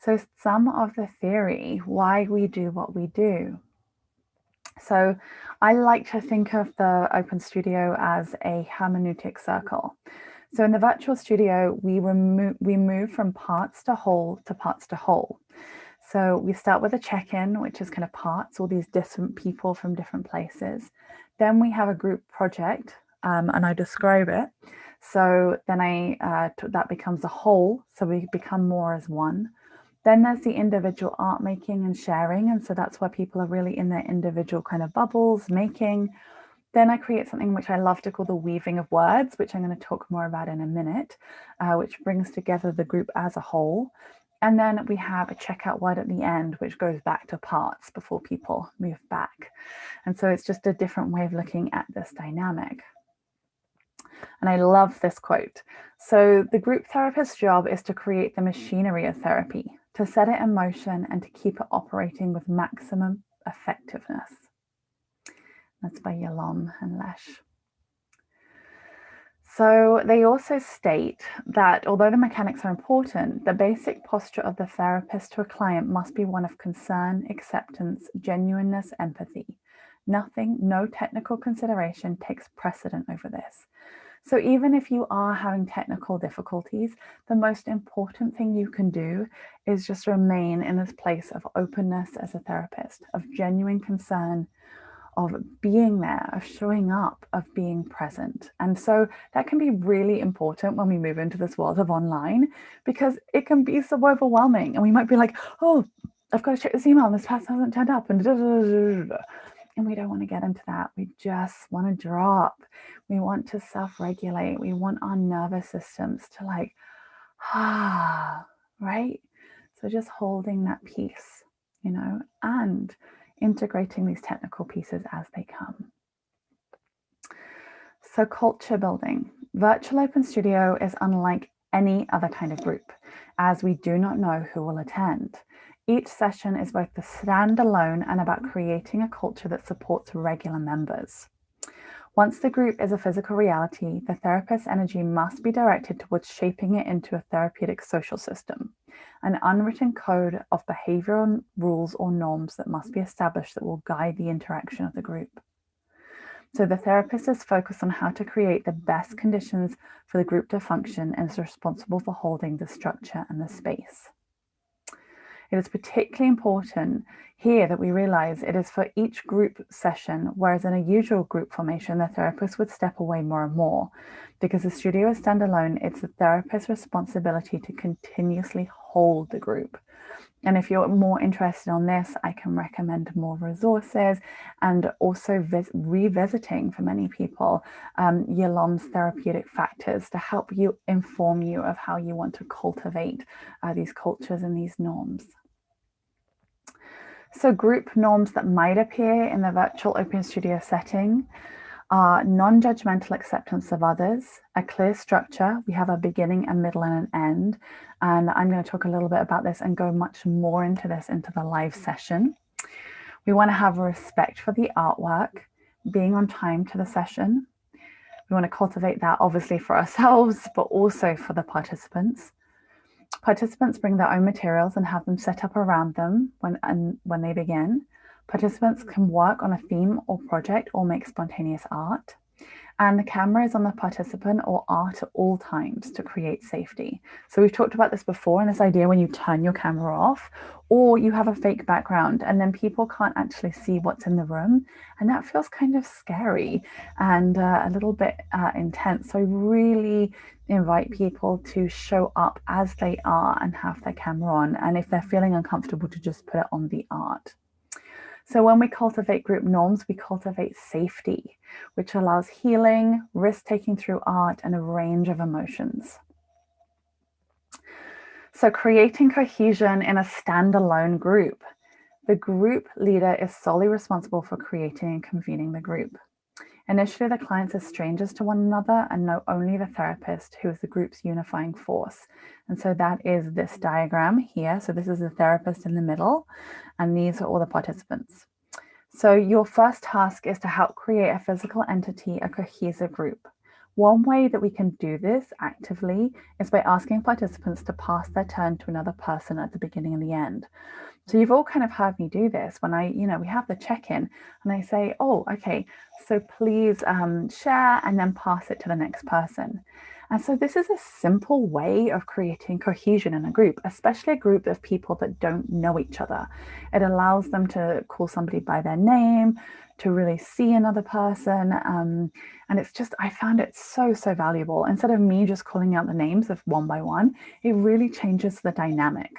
So some of the theory, why we do what we do. So I like to think of the Open Studio as a hermeneutic circle. So in the virtual studio, we move from parts to whole to parts to whole. So we start with a check-in, which is kind of parts, all these different people from different places. Then we have a group project, and I describe it. So then that becomes a whole, so we become more as one. Then there's the individual art making and sharing, and so that's where people are really in their individual kind of bubbles making. Then I create something which I love to call the weaving of words, which I'm going to talk more about in a minute, which brings together the group as a whole. And then we have a checkout word at the end, which goes back to parts before people move back. And so it's just a different way of looking at this dynamic. And I love this quote. So the group therapist's job is to create the machinery of therapy, to set it in motion and to keep it operating with maximum effectiveness. That's by Yalom and Lesh. So they also state that although the mechanics are important, the basic posture of the therapist to a client must be one of concern, acceptance, genuineness, empathy. Nothing, no technical consideration takes precedent over this. So even if you are having technical difficulties, the most important thing you can do is just remain in this place of openness as a therapist, of genuine concern, of being there, of showing up, of being present. And so that can be really important when we move into this world of online, because it can be so overwhelming. And we might be like, oh, I've got to check this email and this person hasn't turned up. And we don't want to get into that. We just want to drop. We want to self-regulate. We want our nervous systems to like, right? So just holding that peace, and integrating these technical pieces as they come. So culture building. Virtual Open Studio is unlike any other kind of group, as we do not know who will attend. Each session is both the standalone and about creating a culture that supports regular members. Once the group is a physical reality, the therapist's energy must be directed towards shaping it into a therapeutic social system, an unwritten code of behavioral rules or norms that must be established that will guide the interaction of the group. So the therapist is focused on how to create the best conditions for the group to function and is responsible for holding the structure and the space. It is particularly important here that we realize it is for each group session, whereas in a usual group formation, the therapist would step away more and more. Because the studio is standalone, it's the therapist's responsibility to continuously hold the group. And if you're more interested on this, I can recommend more resources and also revisiting for many people Yalom's therapeutic factors to help you inform you of how you want to cultivate these cultures and these norms. So group norms that might appear in the virtual Open Studio setting are non-judgmental acceptance of others, a clear structure. We have a beginning, a middle, and an end. And I'm going to talk a little bit about this and go much more into this into the live session. We want to have respect for the artwork, being on time to the session. We want to cultivate that obviously for ourselves, but also for the participants. Participants bring their own materials and have them set up around them when they begin. Participants can work on a theme or project or make spontaneous art. And the camera is on the participant or art at all times to create safety. So we've talked about this before, and this idea when you turn your camera off or you have a fake background and then people can't actually see what's in the room. And that feels kind of scary and a little bit intense. So I really invite people to show up as they are and have their camera on. And if they're feeling uncomfortable, to just put it on the art. So when we cultivate group norms, we cultivate safety, which allows healing, risk-taking through art, and a range of emotions. So creating cohesion in a standalone group. The group leader is solely responsible for creating and convening the group. Initially, the clients are strangers to one another and know only the therapist, who is the group's unifying force. And so that is this diagram here. So this is the therapist in the middle, and these are all the participants. So your first task is to help create a physical entity, a cohesive group. One way that we can do this actively is by asking participants to pass their turn to another person at the beginning and the end. So you've all kind of heard me do this when we have the check-in and I say, oh, okay, so please share and then pass it to the next person. And so this is a simple way of creating cohesion in a group, especially a group of people that don't know each other. It allows them to call somebody by their name, to really see another person. And it's just, I found it so, so valuable. Instead of me just calling out the names of one by one, it really changes the dynamic.